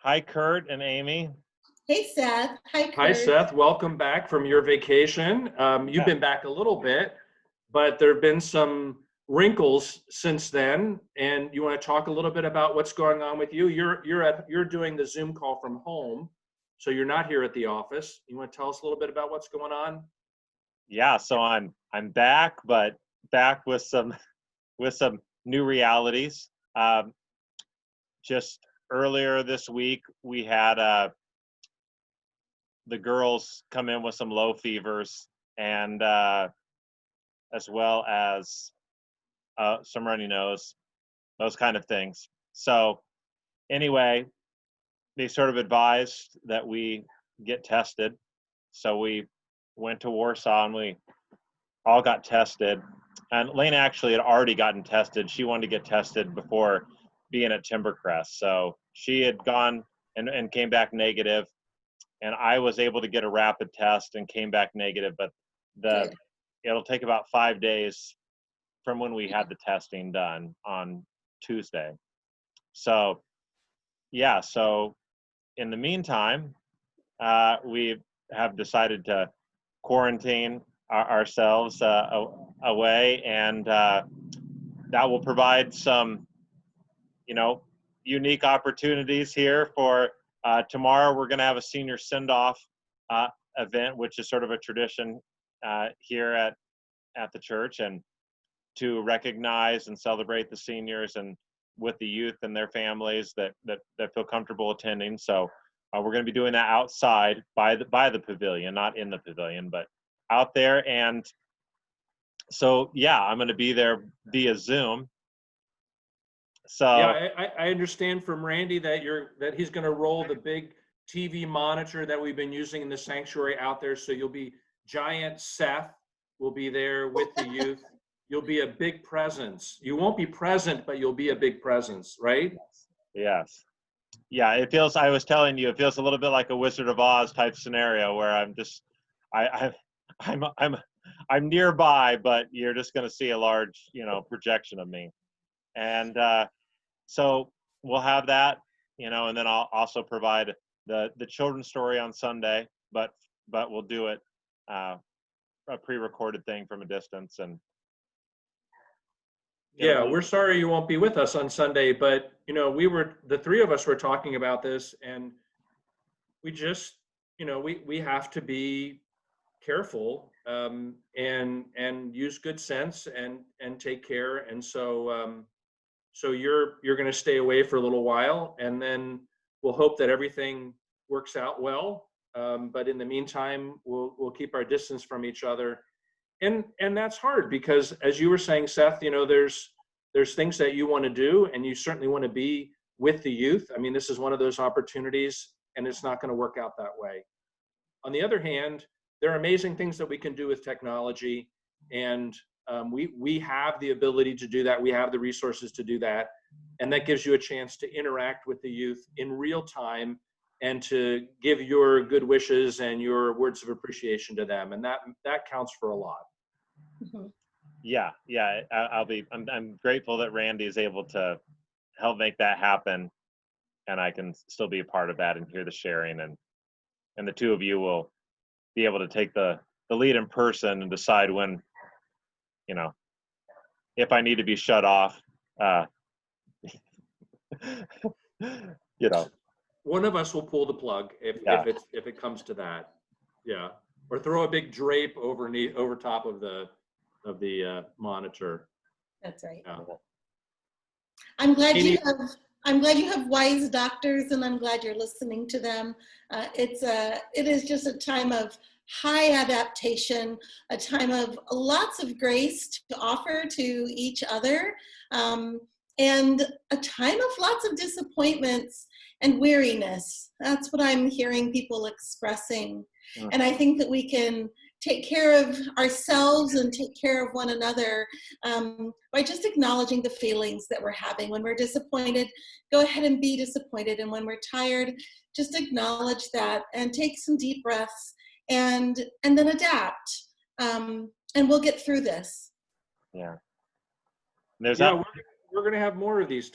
Hi, Kurt and Amy. Hey, Seth. Hi, Kurt. Hi, Seth. Welcome back from your vacation. You've been back a little bit, but there have been some wrinkles since then. And you want to talk a little bit about what's going on with you? You're doing the Zoom call from home, so you're not here at the office. You want to tell us a little bit about what's going on? Yeah, so I'm back, but back with some new realities. Just earlier this week, we had the girls come in with some low fevers, and as well as some runny nose, those kind of things. So anyway, they sort of advised that we get tested. So we went to Warsaw and we all got tested. And Lane actually had already gotten tested. She wanted to get tested before being at Timbercrest. So she had gone and came back negative. And I was able to get a rapid test and came back negative. But it'll take about 5 days from when we had the testing done on Tuesday. So, yeah. So in the meantime, we have decided to quarantine ourselves away, and that will provide some, unique opportunities here for tomorrow. We're going to have a senior send-off event, which is sort of a tradition here at the church, and to recognize and celebrate the seniors and with the youth and their families that feel comfortable attending. So we're going to be doing that outside by the pavilion, not in the pavilion, but out there. And so, yeah, I'm going to be there via Zoom. So yeah, I understand from Randy that he's going to roll the big TV monitor that we've been using in the sanctuary out there. So you'll be giant Seth will be there with the youth. You'll be a big presence. You won't be present, but you'll be a big presence, right? Yes. Yeah, it feels, I was telling you, it feels a little bit like a Wizard of Oz type scenario where I'm just, I'm nearby, but you're just going to see a large, projection of me. And so we'll have that, and then I'll also provide the children's story on Sunday, but we'll do it a pre-recorded thing from a distance. And yeah, we're sorry you won't be with us on Sunday, but the three of us were talking about this, and we just, we have to be careful and use good sense and take care. And so you're going to stay away for a little while, and then we'll hope that everything works out well. But in the meantime, we'll keep our distance from each other. And that's hard because, as you were saying, Seth, there's things that you want to do, and you certainly want to be with the youth. I mean, this is one of those opportunities, and it's not going to work out that way. On the other hand, there are amazing things that we can do with technology, and we have the ability to do that. We have the resources to do that, and that gives you a chance to interact with the youth in real time and to give your good wishes and your words of appreciation to them, and that counts for a lot. Mm-hmm. Yeah, I'm grateful that Randy is able to help make that happen, and I can still be a part of that and hear the sharing, and the two of you will be able to take the lead in person and decide when, if I need to be shut off, One of us will pull the plug if it comes to that. Yeah, or throw a big drape over top of the monitor. That's right. Yeah. I'm glad you have wise doctors, and I'm glad you're listening to them. It is just a time of high adaptation, a time of lots of grace to offer to each other, and a time of lots of disappointments and weariness. That's what I'm hearing people expressing. Mm-hmm. And I think that we can take care of ourselves and take care of one another by just acknowledging the feelings that we're having. When we're disappointed, go ahead and be disappointed. And when we're tired, just acknowledge that and take some deep breaths and then adapt. And we'll get through this. Yeah. We're going to have more of these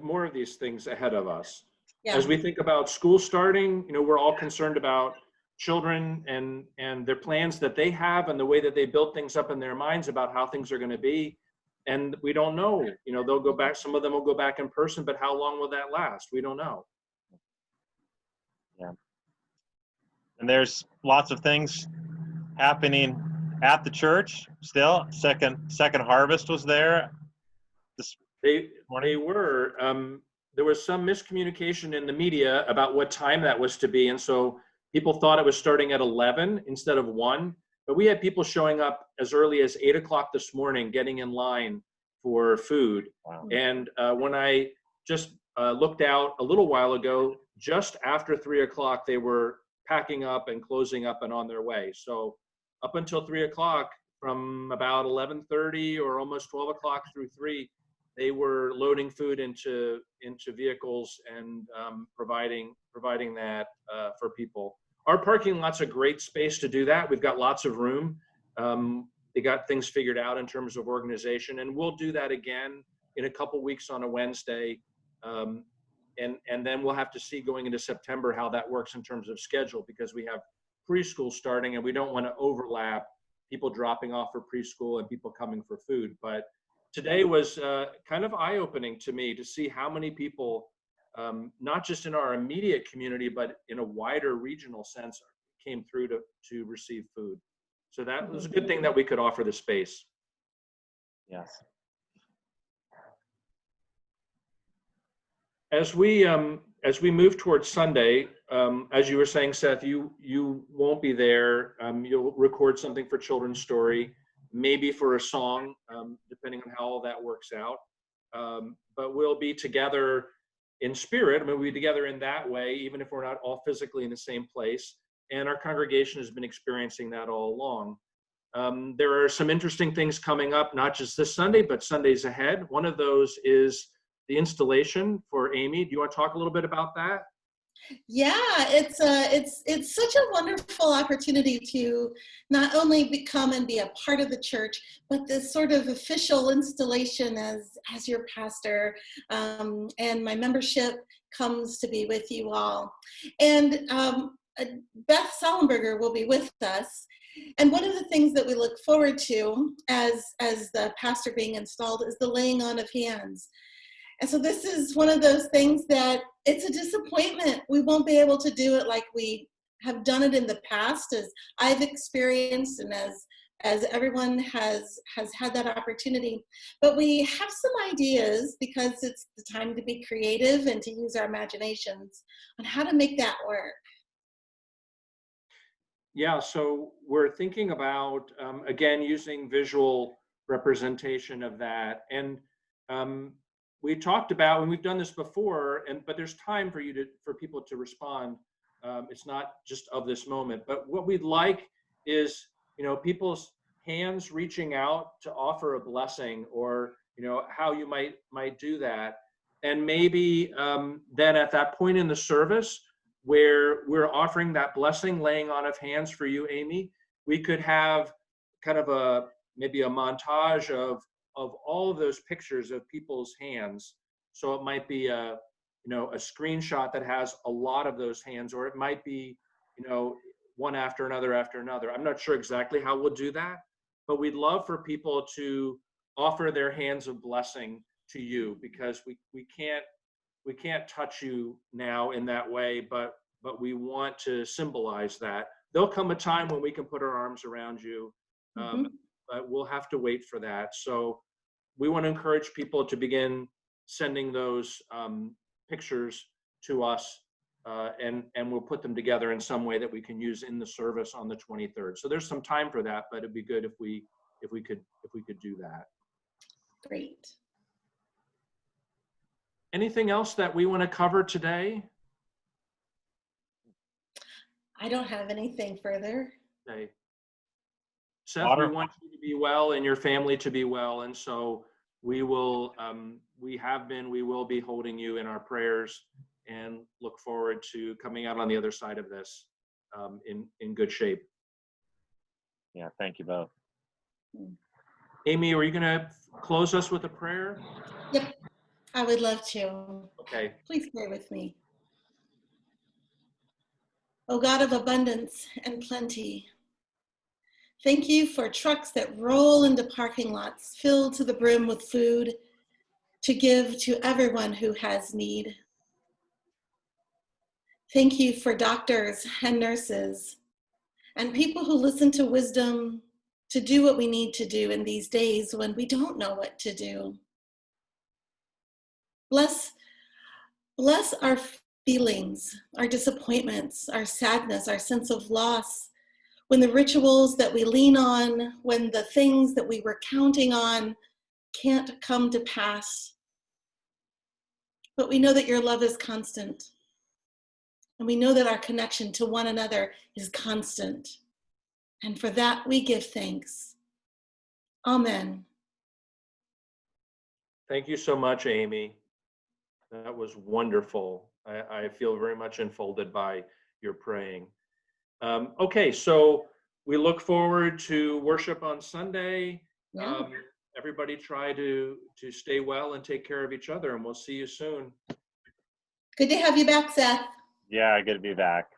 more of these things ahead of us. Yeah. as we think about school starting, we're all concerned about children and their plans that they have and the way that they build things up in their minds about how things are going to be. And we don't know, they'll go back, some of them will go back in person, but how long will that last? We don't know. Yeah. And there's lots of things happening at the church still. Second harvest was there this morning. They were. There was some miscommunication in the media about what time that was to be, and so people thought it was starting at 11 instead of 1. But we had people showing up as early as 8 o'clock this morning, getting in line for food. Wow. And when I just looked out a little while ago, just after 3 o'clock, they were packing up and closing up and on their way. So up until 3 o'clock, from about 11:30 or almost 12 o'clock through 3, they were loading food into vehicles and providing that for people. Our parking lot's a great space to do that. We've got lots of room. They got things figured out in terms of organization, and we'll do that again in a couple weeks on a Wednesday. And then we'll have to see going into September how that works in terms of schedule, because we have preschool starting and we don't want to overlap people dropping off for preschool and people coming for food. But today was kind of eye-opening to me to see how many people, not just in our immediate community, but in a wider regional sense, came through to receive food. So that was a good thing that we could offer the space. Yes. As we move towards Sunday, as you were saying, Seth, you won't be there. You'll record something for Children's Story, maybe for a song, depending on how all that works out. But we'll be together in spirit. I mean, we'll be together in that way, even if we're not all physically in the same place. And our congregation has been experiencing that all along. There are some interesting things coming up, not just this Sunday, but Sundays ahead. One of those is the installation for Amy. Do you want to talk a little bit about that? Yeah, it's such a wonderful opportunity to not only become and be a part of the church, but this sort of official installation as your pastor, and my membership comes to be with you all. And Beth Sollenberger will be with us. And one of the things that we look forward to as the pastor being installed is the laying on of hands. And so this is one of those things that it's a disappointment. We won't be able to do it like we have done it in the past, as I've experienced and as everyone has had that opportunity. But we have some ideas, because it's the time to be creative and to use our imaginations on how to make that work. Yeah, so we're thinking about, again, using visual representation of that. And we talked about, and we've done this before, but there's time for people to respond. It's not just of this moment, but what we'd like is, people's hands reaching out to offer a blessing, or, how you might do that. And maybe then at that point in the service where we're offering that blessing, laying on of hands for you, Amy, we could have kind of maybe a montage of all of those pictures of people's hands. So it might be a screenshot that has a lot of those hands, or it might be, one after another after another. I'm not sure exactly how we'll do that, but we'd love for people to offer their hands of blessing to you, because we can't touch you now in that way, but we want to symbolize that. There'll come a time when we can put our arms around you, but we'll have to wait for that. So we want to encourage people to begin sending those pictures to us, and we'll put them together in some way that we can use in the service on the 23rd. So there's some time for that, but it'd be good if we could do that. Great. Anything else that we want to cover today? I don't have anything further. Okay. Seth, we want you to be well and your family to be well. And so we will be holding you in our prayers, and look forward to coming out on the other side of this in good shape. Yeah, thank you both. Amy, are you going to close us with a prayer? Yep, I would love to. Okay. Please pray with me. O God of abundance and plenty. Thank you for trucks that roll into parking lots filled to the brim with food to give to everyone who has need. Thank you for doctors and nurses and people who listen to wisdom to do what we need to do in these days when we don't know what to do. Bless our feelings, our disappointments, our sadness, our sense of loss, when the rituals that we lean on, when the things that we were counting on can't come to pass. But we know that your love is constant. And we know that our connection to one another is constant. And for that we give thanks. Amen. Thank you so much, Amy. That was wonderful. I feel very much enfolded by your praying. Okay, so we look forward to worship on Sunday. Yeah. Everybody try to stay well and take care of each other, and we'll see you soon. Good to have you back, Seth. Yeah, good to be back.